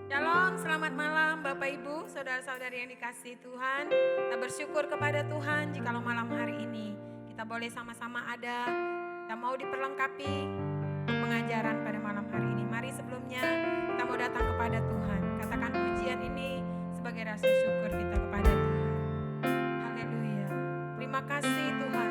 Shalom, selamat malam Bapak Ibu, saudara-saudari yang dikasihi Tuhan. Kita bersyukur kepada Tuhan jikalau malam hari ini kita boleh sama-sama ada, kita mau diperlengkapi pengajaran pada malam hari ini. Mari sebelumnya kita mau datang kepada Tuhan, katakan pujian ini sebagai rasa syukur kita kepada Tuhan. Haleluya, terima kasih Tuhan.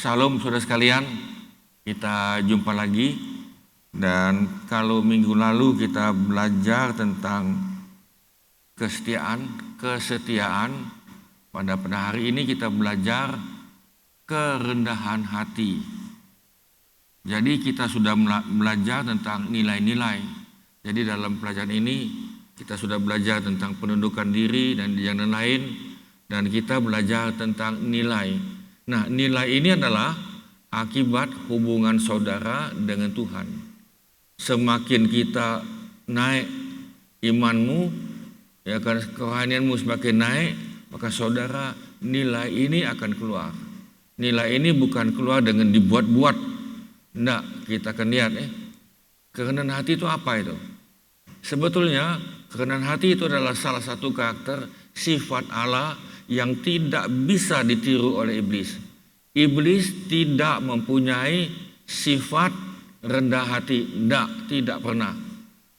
Salam saudara sekalian, kita jumpa lagi. Dan kalau minggu lalu kita belajar tentang kesetiaan, pada hari ini kita belajar kerendahan hati. Jadi kita sudah belajar tentang nilai-nilai. Jadi dalam pelajaran ini kita sudah belajar tentang penundukan diri dan yang lain, dan kita belajar tentang nilai. Nah, nilai ini adalah akibat hubungan saudara dengan Tuhan. Semakin kita naik imanmu, ya kan, kerohanianmu semakin naik, maka saudara nilai ini akan keluar. Nilai ini bukan keluar dengan dibuat-buat. Enggak, kita akan lihat kerendahan hati itu apa itu? Sebetulnya kerendahan hati itu adalah salah satu karakter sifat Allah yang tidak bisa ditiru oleh iblis. Iblis tidak mempunyai sifat rendah hati, tidak pernah.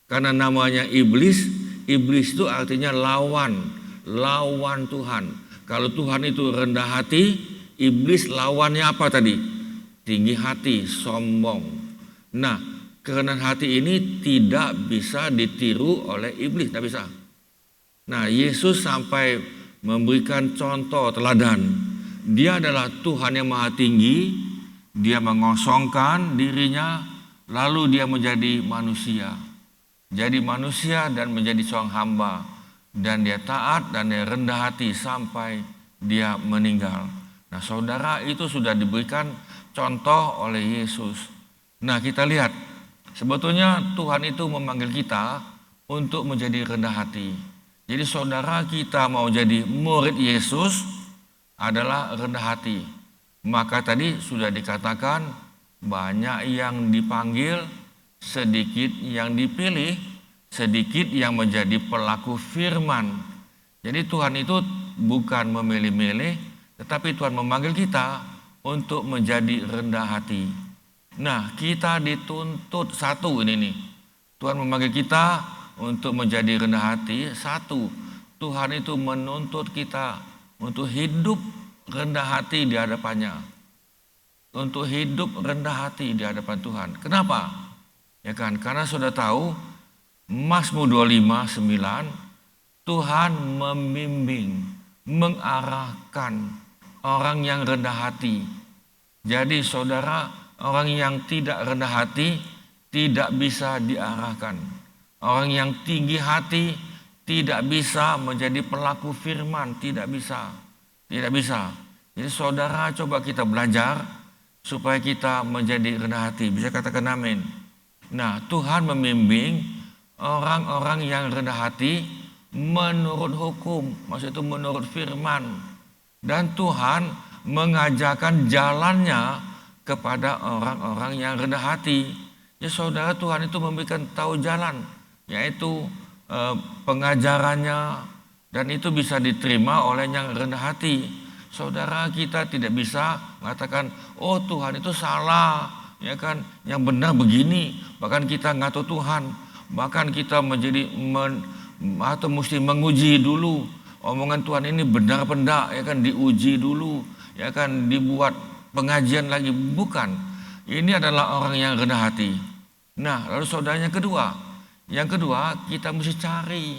Karena namanya iblis itu artinya lawan Tuhan. Kalau Tuhan itu rendah hati, iblis lawannya apa tadi? Tinggi hati, sombong. Nah, kerendahan hati ini tidak bisa ditiru oleh iblis, tidak bisa. Nah, Yesus sampai memberikan contoh teladan. Dia adalah Tuhan yang maha tinggi, dia mengosongkan dirinya, lalu dia menjadi manusia. Jadi manusia dan menjadi seorang hamba. Dan dia taat dan dia rendah hati sampai dia meninggal. Nah, saudara, itu sudah diberikan contoh oleh Yesus. Nah, kita lihat, sebetulnya Tuhan itu memanggil kita untuk menjadi rendah hati. Jadi saudara, kita mau jadi murid Yesus adalah rendah hati. Maka tadi sudah dikatakan banyak yang dipanggil, sedikit yang dipilih, sedikit yang menjadi pelaku firman. Jadi Tuhan itu bukan memilih-milih, tetapi Tuhan memanggil kita untuk menjadi rendah hati. Nah, kita dituntut satu ini nih. Tuhan memanggil kita untuk menjadi rendah hati. Satu, Tuhan itu menuntut kita untuk hidup rendah hati di hadapannya. Untuk hidup rendah hati di hadapan Tuhan. Kenapa? Ya kan, karena sudah tahu Mazmur 25:9, Tuhan membimbing, mengarahkan orang yang rendah hati. Jadi saudara, orang yang tidak rendah hati tidak bisa diarahkan. Orang yang tinggi hati tidak bisa menjadi pelaku firman, tidak bisa. Tidak bisa. Jadi saudara, coba kita belajar supaya kita menjadi rendah hati. Bisa katakan amin. Nah, Tuhan membimbing orang-orang yang rendah hati menurut hukum, maksud itu menurut firman. Dan Tuhan mengajarkan jalannya kepada orang-orang yang rendah hati. Ya saudara, Tuhan itu memberikan tahu jalan, yaitu pengajarannya, dan itu bisa diterima oleh yang rendah hati. Saudara, kita tidak bisa mengatakan, oh Tuhan itu salah, ya kan, yang benar begini. Bahkan kita ngatur Tuhan, bahkan kita atau mesti menguji dulu omongan Tuhan ini benar apa enggak, ya kan, diuji dulu, ya kan, dibuat pengajian lagi. Bukan, ini adalah orang yang rendah hati. Nah, lalu saudara, yang kedua kita mesti cari.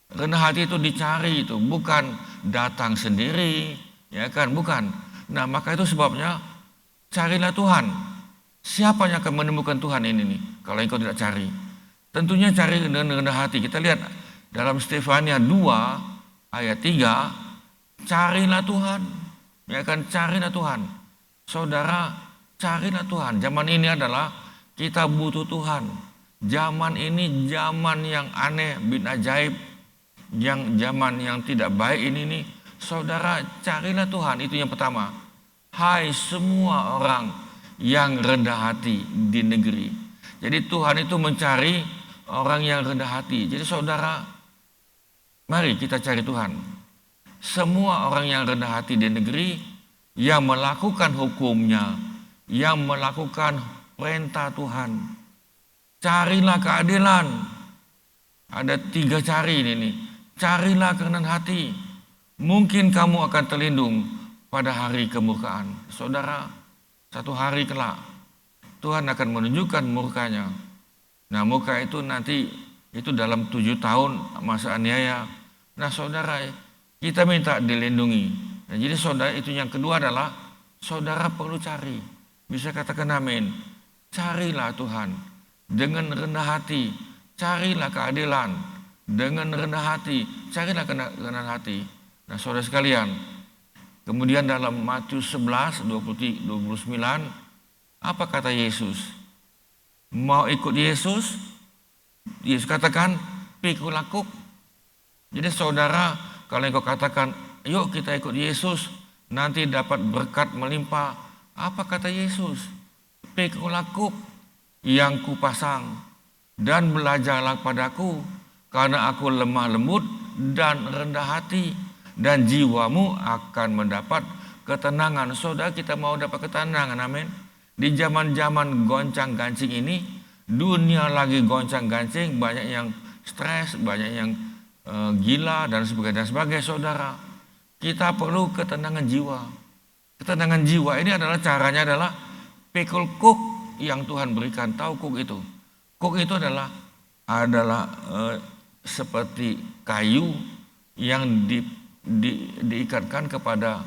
Rendah hati itu dicari, itu bukan datang sendiri, ya kan, bukan. Nah, maka itu sebabnya carilah Tuhan. Siapa yang akan menemukan Tuhan ini nih kalau engkau tidak cari? Tentunya cari dengan rendah hati. Kita lihat dalam Stefania 2 ayat 3, carilah Tuhan, ya kan, carilah Tuhan. Saudara, carilah Tuhan. Zaman ini adalah kita butuh Tuhan. Zaman ini zaman yang aneh, bin ajaib, yang zaman yang tidak baik ini nih. Saudara, carilah Tuhan, itu yang pertama. Hai semua orang yang rendah hati di negeri. Jadi Tuhan itu mencari orang yang rendah hati. Jadi saudara, mari kita cari Tuhan. Semua orang yang rendah hati di negeri, yang melakukan hukumnya, yang melakukan perintah Tuhan. Carilah keadilan. Ada 3 cari ini nih. Carilah kerendahan hati. Mungkin kamu akan terlindung pada hari kemurkaan. Saudara, satu hari kelak Tuhan akan menunjukkan murkanya. Nah, murka itu nanti itu dalam 7 tahun masa aniaya. Nah saudara, kita minta dilindungi. Nah, jadi saudara, itu yang kedua adalah saudara perlu cari. Bisa katakan amin. Carilah Tuhan dengan rendah hati. Carilah keadilan dengan rendah hati. Carilah kerendahan hati. Nah saudara sekalian, kemudian dalam Matius 11:29, apa kata Yesus? Mau ikut Yesus? Yesus katakan, pikul aku. Jadi saudara, kalau engkau katakan, yuk kita ikut Yesus, nanti dapat berkat melimpah. Apa kata Yesus? Pikul aku yang kupasang dan belajarlah padaku, karena aku lemah lembut dan rendah hati, dan jiwamu akan mendapat ketenangan. Saudara, kita mau dapat ketenangan, amin. Di zaman-zaman goncang-gancing ini, dunia lagi goncang-gancing, banyak yang stres, banyak yang gila dan sebagainya, saudara. Kita perlu ketenangan jiwa. Ketenangan jiwa ini adalah caranya adalah pikul kuk yang Tuhan berikan. Tahu kuk itu? Kuk itu adalah seperti kayu yang diikatkan kepada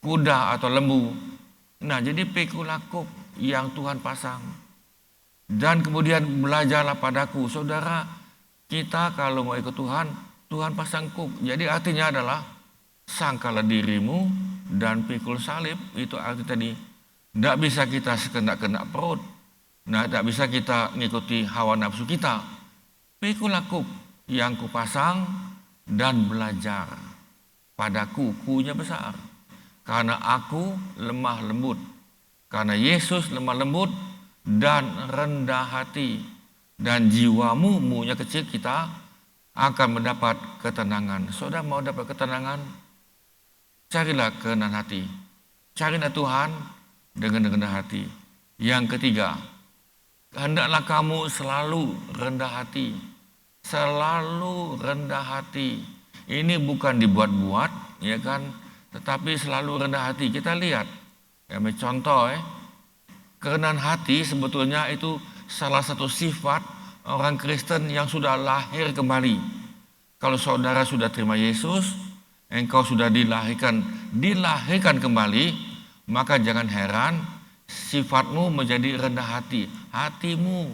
kuda atau lembu. Nah, jadi pikul kuk yang Tuhan pasang. Dan kemudian belajarlah padaku. Saudara, kita kalau mau ikut Tuhan, Tuhan pasang kuk. Jadi artinya adalah sangkalah dirimu dan pikul salib. Itu arti tadi. Tidak bisa kita sekendak-kendak perut. Nah, tidak bisa kita mengikuti hawa nafsu kita. Pikul kuk yang kupasang dan belajar padaku. Kunya besar. Karena aku lemah lembut. Karena Yesus lemah lembut dan rendah hati. Dan jiwamu, munya kecil, kita akan mendapat ketenangan. Saudara mau dapat ketenangan? Carilah kerendahan hati. Carilah Tuhan dengan rendah hati. Yang ketiga, hendaklah kamu selalu rendah hati. Selalu rendah hati. Ini bukan dibuat-buat, ya kan? Tetapi selalu rendah hati. Kita lihat, ya, contoh, kerendahan hati sebetulnya itu salah satu sifat orang Kristen yang sudah lahir kembali. Kalau saudara sudah terima Yesus, engkau sudah dilahirkan kembali, maka jangan heran sifatmu menjadi rendah hati. Hatimu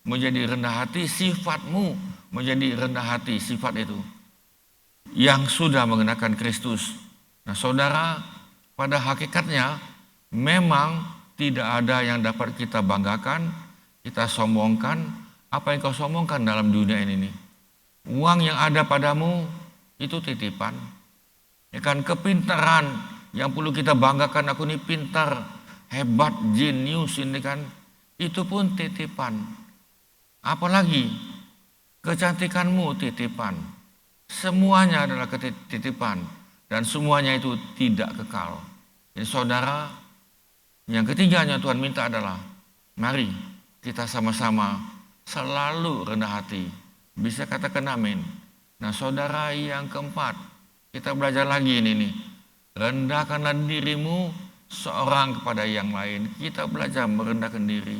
menjadi rendah hati, sifatmu menjadi rendah hati, sifat itu yang sudah mengenakan Kristus. Nah, saudara, pada hakikatnya memang tidak ada yang dapat kita banggakan, kita sombongkan. Apa yang kau sombongkan dalam dunia ini nih? Uang yang ada padamu itu titipan. Ya kan, kepintaran yang perlu kita banggakan, aku ini pintar, hebat, jenius ini kan, itu pun titipan. Apalagi kecantikanmu titipan. Semuanya adalah titipan dan semuanya itu tidak kekal. Jadi saudara, yang ketiganya Tuhan minta adalah mari kita sama-sama selalu rendah hati. Bisa katakan amin. Nah, saudara, yang keempat, kita belajar lagi ini nih. Rendahkanlah dirimu seorang kepada yang lain. Kita belajar merendahkan diri.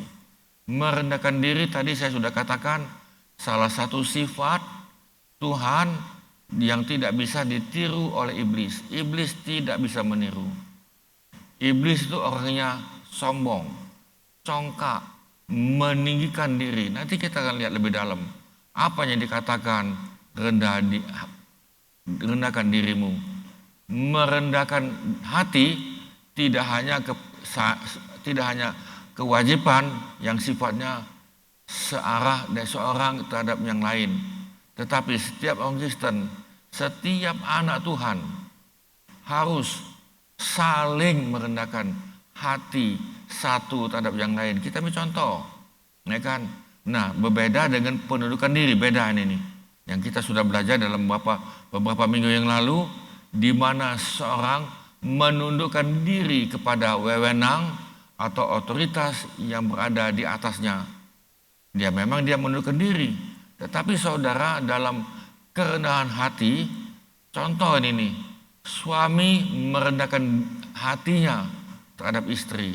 Merendahkan diri tadi saya sudah katakan salah satu sifat Tuhan yang tidak bisa ditiru oleh iblis. Iblis tidak bisa meniru. Iblis itu orangnya sombong, congkak, meninggikan diri. Nanti kita akan lihat lebih dalam apa yang dikatakan rendahkan dirimu. Merendahkan hati tidak hanya kewajiban yang sifatnya searah dari seorang terhadap yang lain, tetapi setiap orang Kristen, setiap anak Tuhan harus saling merendahkan hati satu terhadap yang lain. Kita ambil contoh, ya kan? Nah, berbeda dengan penundukan diri, beda ini nih. Yang kita sudah belajar dalam beberapa minggu yang lalu, di mana seorang menundukkan diri kepada wewenang atau otoritas yang berada di atasnya. Dia menundukkan diri. Tetapi saudara, dalam kerendahan hati, contoh ini nih, suami merendahkan hatinya terhadap istri.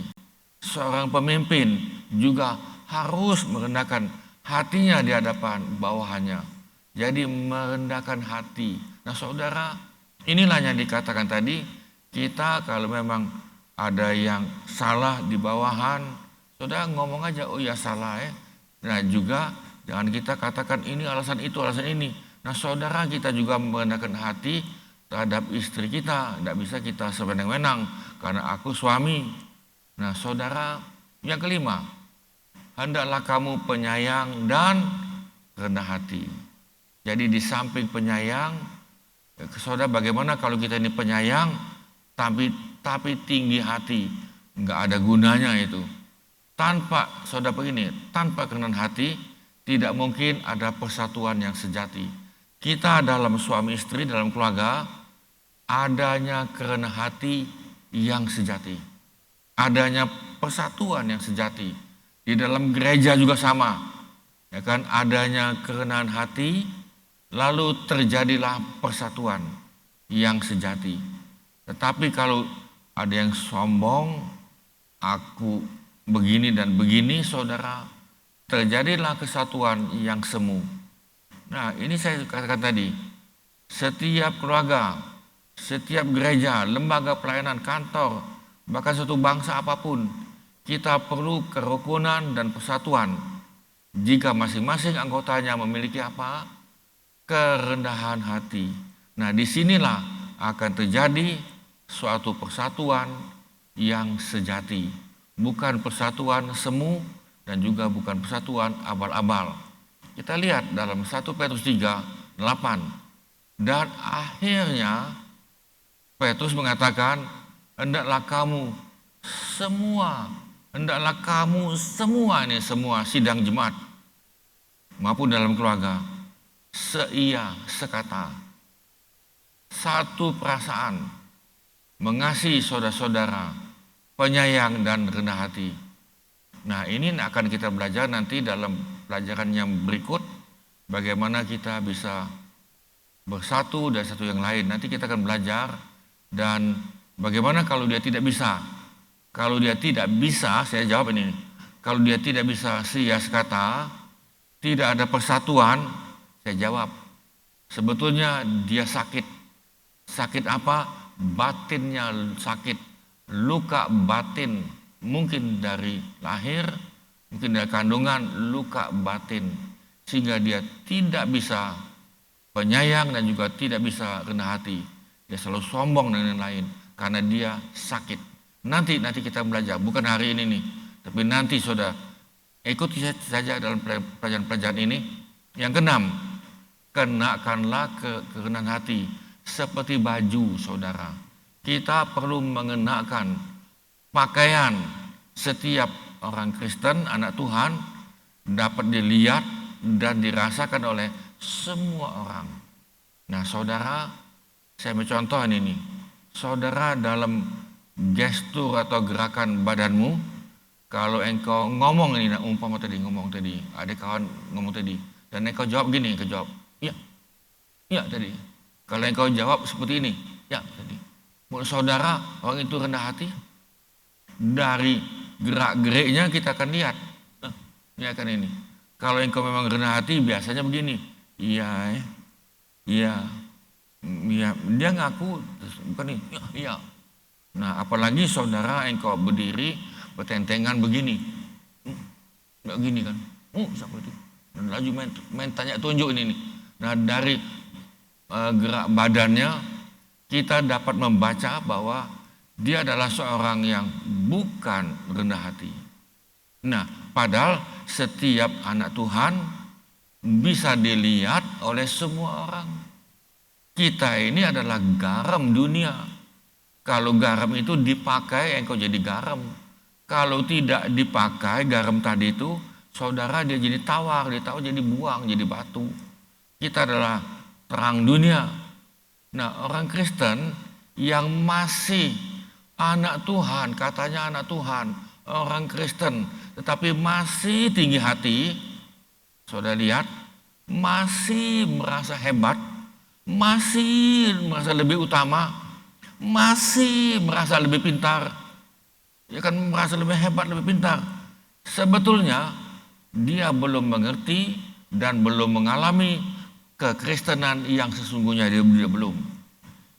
Seorang pemimpin juga harus merendahkan hatinya di hadapan bawahannya. Jadi merendahkan hati. Nah, saudara, inilah yang dikatakan tadi, kita kalau memang ada yang salah di bawahan, saudara ngomong aja, oh ya salah ya. Nah, juga jangan kita katakan ini alasan itu, alasan ini. Nah, saudara, kita juga merendahkan hati terhadap istri kita. Tidak bisa kita sewenang-wenang karena aku suami. Nah, saudara, yang kelima, hendaklah kamu penyayang dan rendah hati. Jadi di samping penyayang, Saudara, bagaimana kalau kita ini penyayang tapi tinggi hati? Enggak ada gunanya itu. Tanpa saudara begini, tanpa kerendahan hati tidak mungkin ada persatuan yang sejati. Kita dalam suami istri, dalam keluarga, adanya kerendahan hati yang sejati. Adanya persatuan yang sejati. Di dalam gereja juga sama. Ya kan, adanya kerendahan hati, lalu terjadilah persatuan yang sejati. Tetapi kalau ada yang sombong, aku begini dan begini, saudara, terjadilah kesatuan yang semu. Nah, ini saya katakan tadi, setiap keluarga, setiap gereja, lembaga pelayanan, kantor, bahkan satu bangsa apapun, kita perlu kerukunan dan persatuan. Jika masing-masing anggotanya memiliki apa? Kerendahan hati. Nah, disinilah akan terjadi suatu persatuan yang sejati. Bukan persatuan semu dan juga bukan persatuan abal-abal. Kita lihat dalam 1 Petrus 3:8. Dan akhirnya Petrus mengatakan, hendaklah kamu semua ini semua sidang jemaat maupun dalam keluarga seia, sekata, satu perasaan, mengasihi saudara-saudara, penyayang dan rendah hati. Nah, ini akan kita belajar nanti dalam pelajaran yang berikut, bagaimana kita bisa bersatu dan satu yang lain. Nanti kita akan belajar dan bagaimana kalau dia tidak bisa. Kalau dia tidak bisa, saya jawab ini. Kalau dia tidak bisa seia sekata, tidak ada persatuan, saya jawab. Sebetulnya dia sakit. Sakit apa? Batinnya sakit. Luka batin. Mungkin dari lahir, mungkin dari kandungan, luka batin. Sehingga dia tidak bisa penyayang dan juga tidak bisa rendah hati. Dia selalu sombong dan lain-lain karena dia sakit. Nanti kita belajar, bukan hari ini nih, tapi nanti saudara ikuti saja dalam pelajaran-pelajaran ini. Yang keenam, kenakanlah kerendahan hati seperti baju, saudara. Kita perlu mengenakan pakaian. Setiap orang Kristen, anak Tuhan, dapat dilihat dan dirasakan oleh semua orang. Nah, saudara, saya mencontoh ini. Saudara, dalam gestur atau gerakan badanmu, kalau engkau ngomong ini, umpama ngomong tadi, ada kawan ngomong tadi, dan engkau jawab gini, engkau jawab, iya tadi. Kalau engkau jawab seperti ini, ya tadi. Menurut saudara, orang itu rendah hati? Dari gerak-geriknya kita akan lihat, ya kan ini. Kalau engkau memang rendah hati, biasanya begini, iya, dia ngaku, bukan nih, iya. Nah, apalagi saudara engkau berdiri bertentengan begini, nggak gini kan, siapa itu? Dan laju main tanya tunjuk ini nih. Nah, dari gerak badannya kita dapat membaca bahwa dia adalah seorang yang bukan rendah hati. Nah, padahal setiap anak Tuhan bisa dilihat oleh semua orang. Kita ini adalah garam dunia. Kalau garam itu dipakai, engkau jadi garam. Kalau tidak dipakai garam tadi itu, saudara, dia jadi tawar, jadi buang, jadi batu. Kita adalah terang dunia. Nah, orang Kristen yang masih anak Tuhan, katanya anak Tuhan, orang Kristen, tetapi masih tinggi hati, saudara lihat, masih merasa hebat, masih merasa lebih utama, masih merasa lebih pintar, ya kan, merasa lebih hebat, lebih pintar. Sebetulnya dia belum mengerti dan belum mengalami kekristenan yang sesungguhnya.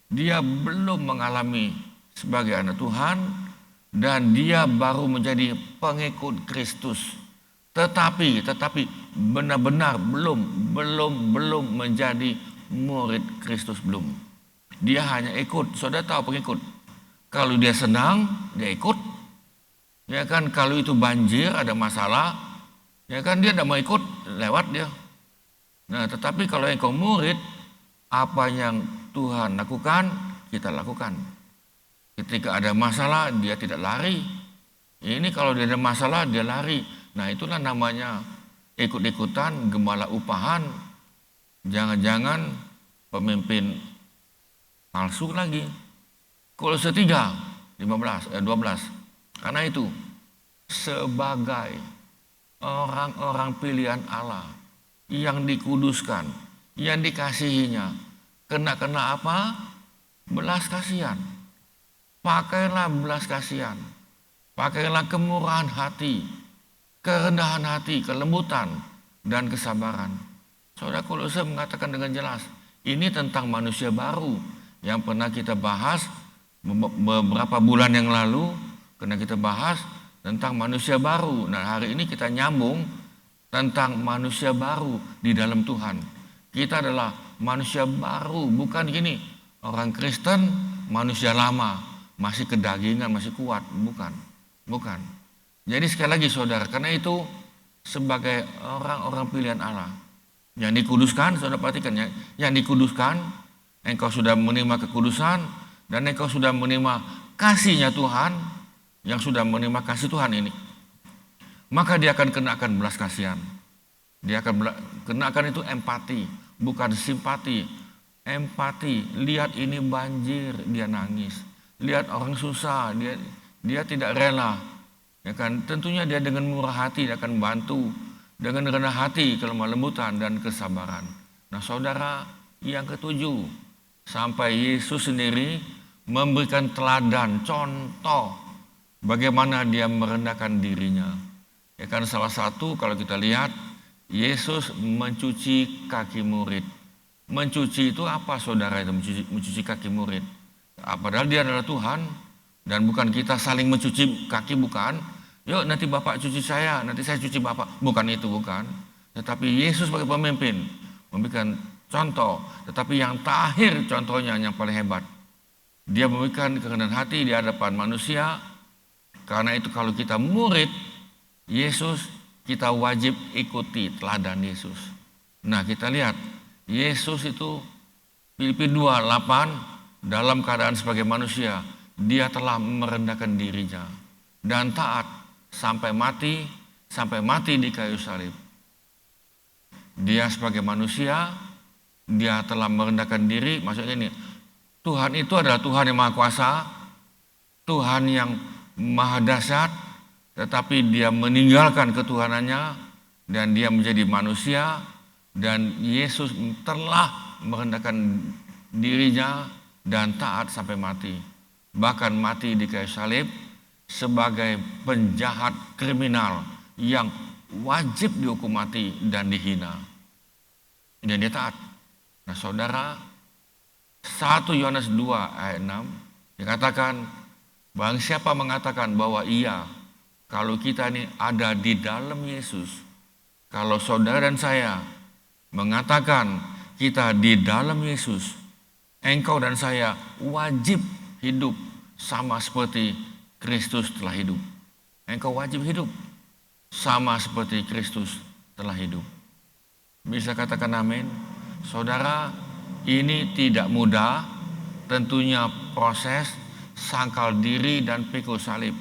Dia belum mengalami sebagai anak Tuhan dan dia baru menjadi pengikut Kristus. Tetapi benar-benar belum menjadi murid Kristus, belum. Dia hanya ikut. Saudara tahu pengikut. Kalau dia senang, dia ikut. Ya kan, kalau itu banjir, ada masalah, ya kan, dia tidak mau ikut, lewat dia. Nah, tetapi kalau engkau murid, apa yang Tuhan lakukan, kita lakukan. Ketika ada masalah, dia tidak lari. Ini kalau dia ada masalah, dia lari. Nah, itulah namanya ikut-ikutan, gembala upahan. Jangan-jangan pemimpin palsu lagi. Kolose 3, 12. Karena itu, sebagai orang-orang pilihan Allah yang dikuduskan, yang dikasihinya, kena apa? Belas kasihan. Pakailah belas kasihan, pakailah kemurahan hati, kerendahan hati, kelembutan, dan kesabaran. Saudara, Kolose mengatakan dengan jelas, ini tentang manusia baru yang pernah kita bahas beberapa bulan yang lalu, karena kita bahas tentang manusia baru. Nah, hari ini kita nyambung tentang manusia baru di dalam Tuhan. Kita adalah manusia baru, bukan gini, orang Kristen manusia lama, masih kedagingan, masih kuat, bukan. Jadi sekali lagi saudara, karena itu sebagai orang-orang pilihan Allah yang dikuduskan, saudara perhatikan ya, yang dikuduskan, engkau sudah menerima kekudusan dan engkau sudah menerima kasihnya Tuhan, yang sudah menerima kasih Tuhan ini, maka dia akan kenakan belas kasihan. Dia akan kenakan itu empati, bukan simpati. Empati, lihat ini banjir, dia nangis. Lihat orang susah, dia tidak rela, ya kan? Tentunya dia dengan murah hati dia akan bantu, dengan rendah hati, kelemah lembutan dan kesabaran. Nah, saudara, yang ketujuh, sampai Yesus sendiri memberikan teladan, contoh bagaimana dia merendahkan dirinya. Ya kan, salah satu kalau kita lihat, Yesus mencuci kaki murid. Mencuci itu apa, saudara? Itu mencuci kaki murid. Padahal dia adalah Tuhan dan bukan kita saling mencuci kaki, bukan. Yuk nanti Bapak cuci saya, nanti saya cuci Bapak. Bukan itu, bukan. Tetapi Yesus sebagai pemimpin memberikan contoh. Tetapi yang terakhir contohnya yang paling hebat. Dia memberikan kerendahan hati di hadapan manusia. Karena itu kalau kita murid Yesus, kita wajib ikuti teladan Yesus. Nah, kita lihat Yesus itu Filipi 2:8, dalam keadaan sebagai manusia, dia telah merendahkan dirinya dan taat sampai mati di kayu salib. Dia sebagai manusia, dia telah merendahkan diri. Maksudnya ini, Tuhan itu adalah Tuhan yang maha kuasa, Tuhan yang maha dahsyat, tetapi dia meninggalkan ketuhanannya dan dia menjadi manusia, dan Yesus telah merendahkan dirinya dan taat sampai mati. Bahkan mati di kayu salib sebagai penjahat kriminal yang wajib dihukum mati dan dihina. Dan dia taat. Nah, saudara, 1 Yohanes 2 ayat 6 dikatakan, barang siapa mengatakan bahwa ia, kalau kita ini ada di dalam Yesus, kalau saudara dan saya mengatakan kita di dalam Yesus, engkau dan saya wajib hidup sama seperti Kristus telah hidup. Engkau wajib hidup sama seperti Kristus telah hidup. Bisa katakan amin? Saudara, ini tidak mudah. Tentunya proses sangkal diri dan pikul salib.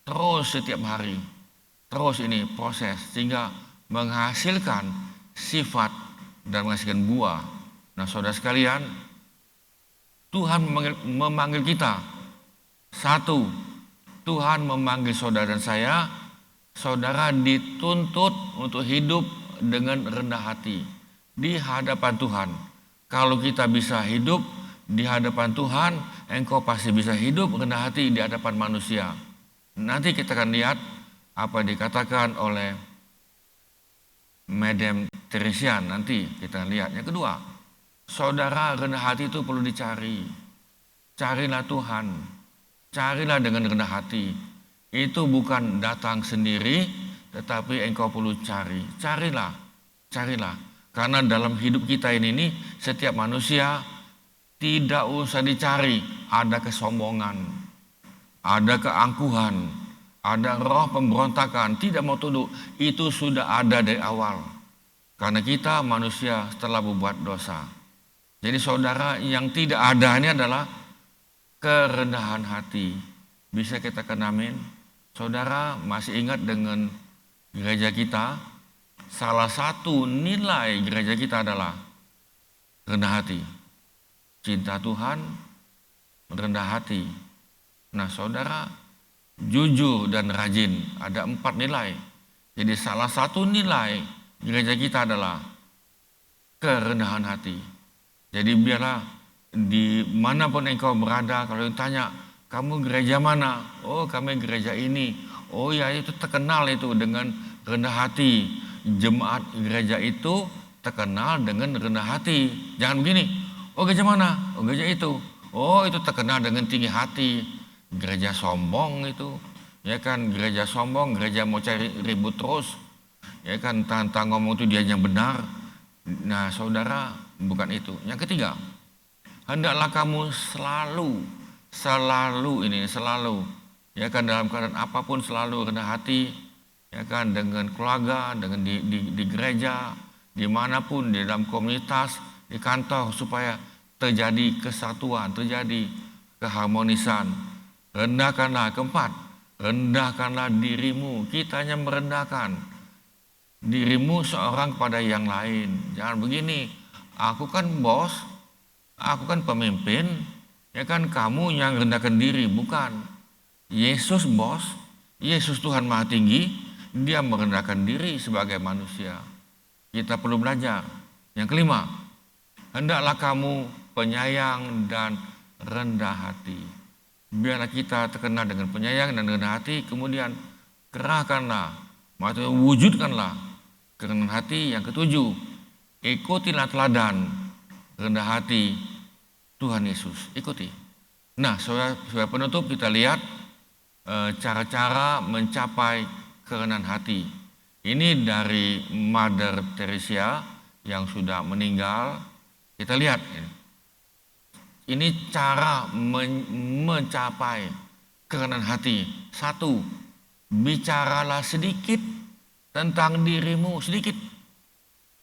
Terus setiap hari. Terus ini proses sehingga menghasilkan sifat dan menghasilkan buah. Nah, saudara sekalian, Tuhan memanggil kita. Satu, Tuhan memanggil saudara dan saya. Saudara dituntut untuk hidup dengan rendah hati di hadapan Tuhan. Kalau kita bisa hidup di hadapan Tuhan, engkau pasti bisa hidup rendah hati di hadapan manusia. Nanti kita akan lihat apa dikatakan oleh Madam Teresian. Nanti kita lihat. Yang kedua, saudara, rendah hati itu perlu dicari. Carilah Tuhan. Carilah dengan rendah hati. Itu bukan datang sendiri, tetapi engkau perlu cari. Carilah. Karena dalam hidup kita ini setiap manusia tidak usah dicari. Ada kesombongan, ada keangkuhan, ada roh pemberontakan, tidak mau tunduk. Itu sudah ada dari awal. Karena kita manusia setelah berbuat dosa. Jadi saudara, yang tidak ada ini adalah kerendahan hati. Bisa kita kenamin? Saudara masih ingat dengan gereja kita? Salah satu nilai gereja kita adalah rendah hati. Cinta Tuhan, rendah hati. Nah saudara, jujur dan rajin, ada 4 nilai. Jadi salah satu nilai gereja kita adalah kerendahan hati. Jadi biarlah dimanapun engkau berada, kalau ditanya, kamu gereja mana? Oh kami gereja ini. Oh ya, itu terkenal itu dengan rendah hati. Jemaat gereja itu terkenal dengan rendah hati. Jangan begini, oh gereja mana? Oh gereja itu. Oh itu terkenal dengan tinggi hati. Gereja sombong itu, ya kan, gereja sombong, gereja mau cari ribut terus, ya kan, tantang ngomong itu dia yang benar. Nah saudara, bukan itu. Yang ketiga, hendaklah kamu selalu, ya kan, dalam keadaan apapun selalu rendah hati, ya kan, dengan keluarga, dengan di gereja, dimanapun, di dalam komunitas, di kantor, supaya terjadi kesatuan, terjadi keharmonisan. Rendahkanlah, keempat, rendahkanlah dirimu. Kita hanya merendahkan dirimu seorang kepada yang lain. Jangan begini, aku kan bos, aku kan pemimpin, ya kan, kamu yang rendahkan diri. Bukan. Yesus bos, Yesus Tuhan Maha Tinggi, dia merendahkan diri sebagai manusia. Kita perlu belajar. Yang kelima, hendaklah kamu penyayang dan rendah hati. Biarlah kita terkenal dengan penyayang dan rendah hati, kemudian kerahkanlah, maksudnya wujudkanlah kerendahan hati. Yang ketujuh, ikutilah teladan rendah hati Tuhan Yesus. Ikuti. Nah, sebagai penutup kita lihat cara-cara mencapai kerendahan hati. Ini dari Mother Teresa yang sudah meninggal. Kita lihat ini cara mencapai kerendahan hati. 1, bicaralah sedikit tentang dirimu, sedikit.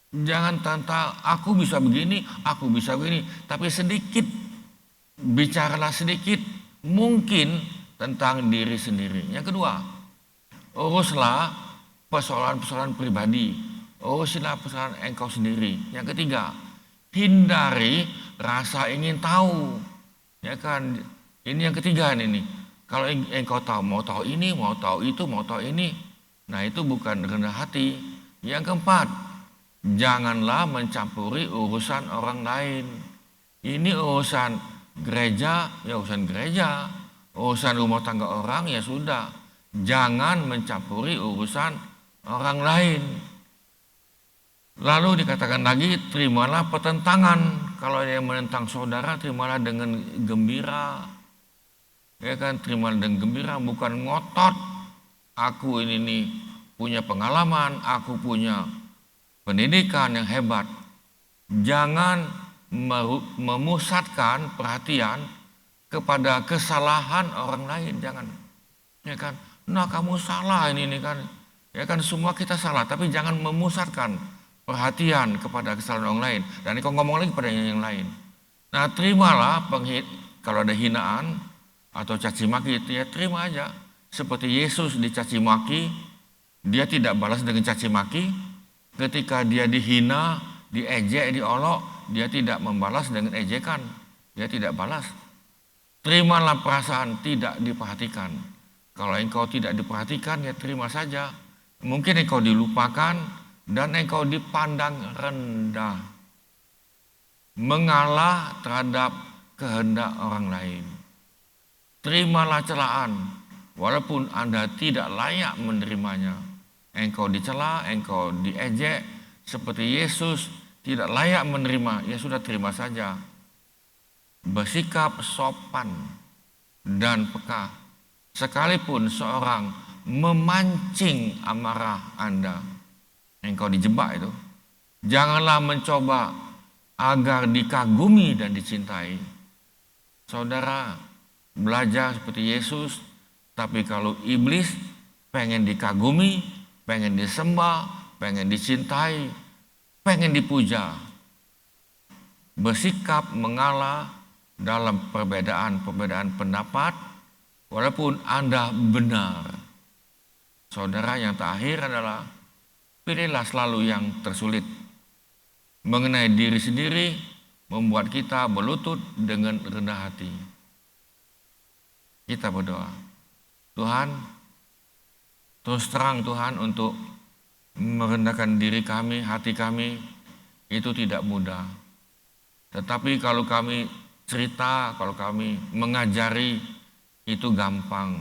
Jangan tentang aku bisa begini, aku bisa begini, tapi sedikit. Bicaralah sedikit mungkin tentang diri sendiri. Yang kedua, uruslah persoalan-persoalan pribadi. Uruslah persoalan engkau sendiri. Yang ketiga, hindari rasa ingin tahu, ya kan. Ini yang ketiga nih. Kalau engkau tahu, mau tahu ini, mau tahu itu, mau tahu ini, nah itu bukan rendah hati. Yang keempat, janganlah mencampuri urusan orang lain. Ini urusan gereja, ya urusan gereja. Urusan rumah tangga orang, ya sudah. Jangan mencampuri urusan orang lain. Lalu dikatakan lagi, terimalah pertentangan. Kalau ada yang menentang saudara, terimalah dengan gembira. Ya kan, terimalah dengan gembira, bukan ngotot. Aku ini nih punya pengalaman, aku punya pendidikan yang hebat. Jangan memusatkan perhatian kepada kesalahan orang lain, jangan. Ya kan, nah kamu salah ini kan. Ya kan, semua kita salah, tapi jangan memusatkan perhatian kepada kesalahan orang lain. Dan kau ngomong lagi pada yang lain. Nah terimalah kalau ada hinaan atau caci maki itu, ya terima aja. Seperti Yesus dicaci maki, dia tidak balas dengan caci maki. Ketika dia dihina, diejek, diolok, dia tidak membalas dengan ejekan. Dia tidak balas. Terimalah perasaan tidak diperhatikan. Kalau engkau tidak diperhatikan, ya terima saja. Mungkin engkau dilupakan dan engkau dipandang rendah, mengalah terhadap kehendak orang lain. Terimalah celaan, walaupun Anda tidak layak menerimanya. Engkau dicela, engkau diejek, seperti Yesus tidak layak menerima, ya sudah terima saja. Bersikap sopan dan peka, sekalipun seorang memancing amarah Anda, engkau dijebak itu. Janganlah mencoba agar dikagumi dan dicintai. Saudara, belajar seperti Yesus, tapi kalau iblis pengen dikagumi, pengen disembah, pengen dicintai, pengen dipuja. bersikap mengalah dalam perbedaan pendapat, walaupun Anda benar. Saudara, yang terakhir adalah pilihlah selalu yang tersulit. Mengenai diri sendiri membuat kita berlutut dengan rendah hati. Kita berdoa, Tuhan, terus terang Tuhan, untuk merendahkan diri kami, hati kami, itu tidak mudah. Tetapi kalau kami cerita, kalau kami mengajari, itu gampang.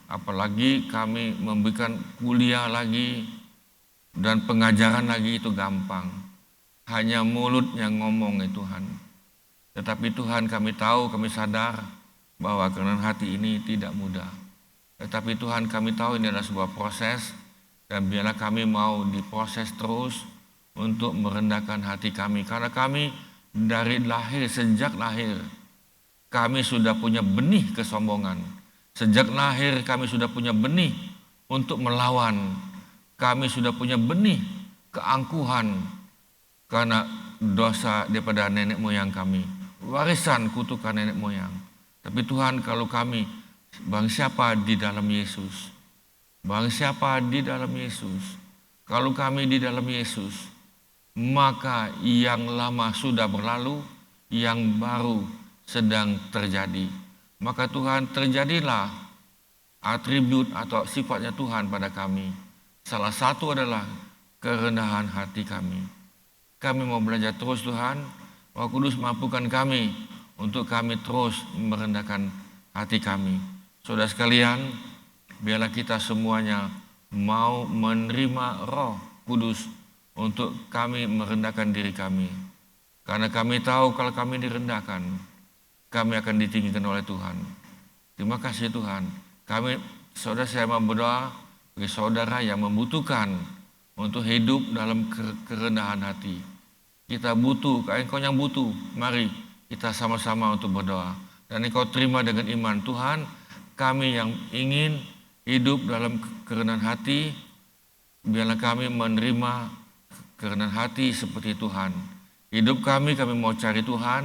Apalagi kami memberikan kuliah lagi dan pengajaran lagi, itu gampang. Hanya mulut yang ngomong ya Tuhan. Tetapi Tuhan, kami tahu, kami sadar bahwa kerendahan hati ini tidak mudah. Tetapi Tuhan, kami tahu ini adalah sebuah proses, dan biarlah kami mau diproses terus untuk merendahkan hati kami. Karena kami dari lahir, sejak lahir, kami sudah punya benih kesombongan. Sejak lahir kami sudah punya benih untuk melawan. Kami sudah punya benih keangkuhan karena dosa daripada nenek moyang kami. Warisan kutukan nenek moyang. Tapi Tuhan, kalau kami, barang siapa di dalam Yesus, barang siapa di dalam Yesus, kalau kami di dalam Yesus, maka yang lama sudah berlalu, yang baru sedang terjadi. Maka Tuhan, terjadilah atribut atau sifatnya Tuhan pada kami. Salah satu adalah kerendahan hati kami. Kami mau belajar terus Tuhan. Roh Kudus, mampukan kami untuk kami terus merendahkan hati kami. Saudara sekalian, biarlah kita semuanya mau menerima Roh Kudus untuk kami merendahkan diri kami. Karena kami tahu kalau kami direndahkan, kami akan ditinggikan oleh Tuhan. Terima kasih Tuhan. Kami, saudara, saya mau berdoa bagi saudara yang membutuhkan untuk hidup dalam kerendahan hati. Kita butuh, engkau yang butuh. Mari kita sama-sama untuk berdoa. Dan engkau terima dengan iman. Tuhan, kami yang ingin hidup dalam kerendahan hati, biarlah kami menerima kerendahan hati seperti Tuhan. Hidup kami mau cari Tuhan.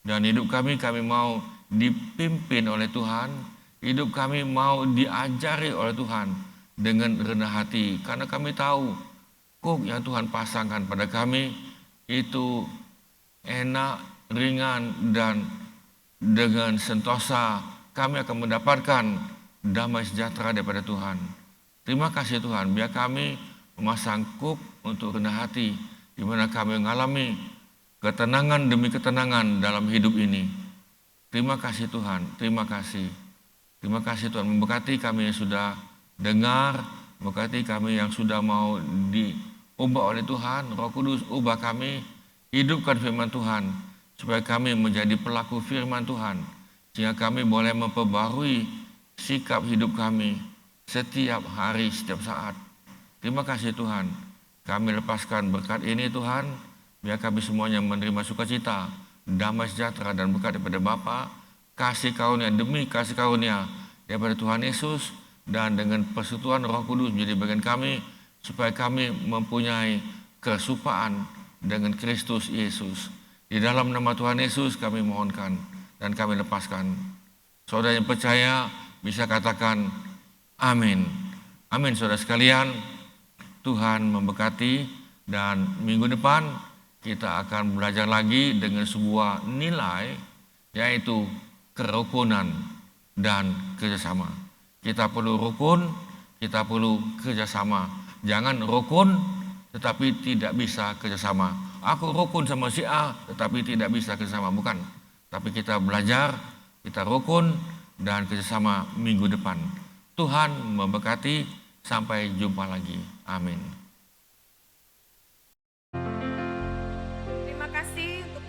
Dan hidup kami mau dipimpin oleh Tuhan. Hidup kami mau diajari oleh Tuhan dengan rendah hati. Karena kami tahu kok yang Tuhan pasangkan pada kami itu enak, ringan, dan dengan sentosa kami akan mendapatkan damai sejahtera daripada Tuhan. Terima kasih Tuhan, biar kami memasang kuk untuk rendah hati, di mana kami mengalami ketenangan demi ketenangan dalam hidup ini. Terima kasih Tuhan, terima kasih. Terima kasih Tuhan, memberkati kami yang sudah dengar, memberkati kami yang sudah mau diubah oleh Tuhan. Roh Kudus, ubah kami, hidupkan firman Tuhan, supaya kami menjadi pelaku firman Tuhan, sehingga kami boleh memperbarui sikap hidup kami setiap hari, setiap saat. Terima kasih Tuhan, kami lepaskan berkat ini Tuhan. Biar kami semuanya menerima sukacita, damai sejahtera dan berkat daripada Bapa, kasih karunia demi kasih karunia daripada Tuhan Yesus, dan dengan persekutuan Roh Kudus menjadi bagian kami, supaya kami mempunyai kesupaan dengan Kristus Yesus. Di dalam nama Tuhan Yesus kami mohonkan dan kami lepaskan. Saudara yang percaya bisa katakan amin. Amin saudara sekalian, Tuhan memberkati, dan minggu depan kita akan belajar lagi dengan sebuah nilai, yaitu kerukunan dan kerjasama. Kita perlu rukun, kita perlu kerjasama. Jangan rukun tetapi tidak bisa kerjasama. Aku rukun sama si A tetapi tidak bisa kerjasama, bukan. Tapi kita belajar, kita rukun dan kerjasama minggu depan. Tuhan memberkati, sampai jumpa lagi. Amin.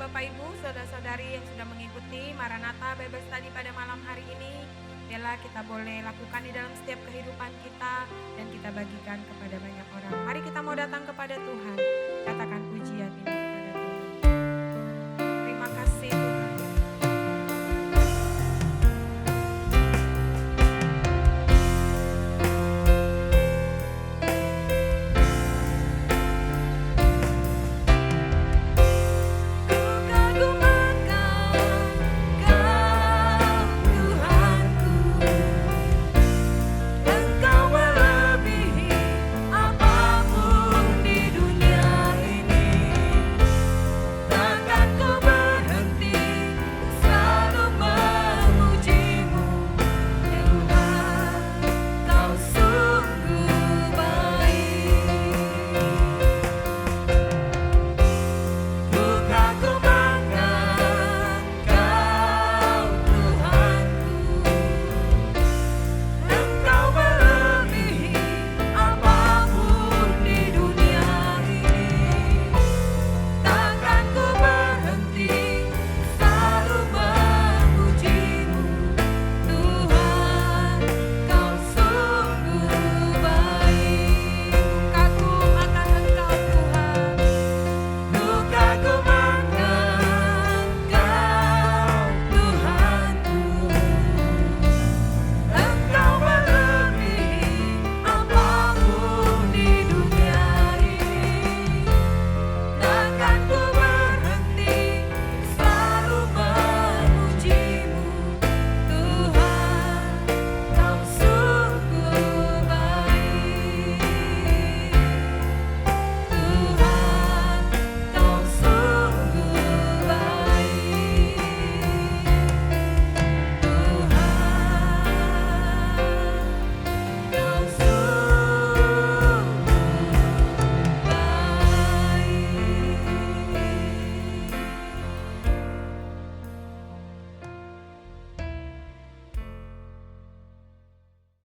Bapak Ibu, saudara-saudari yang sudah mengikuti Maranatha Bible Study pada malam hari ini, biarlah kita boleh lakukan di dalam setiap kehidupan kita dan kita bagikan kepada banyak orang. Mari kita mau datang kepada Tuhan, katakan pujian ini.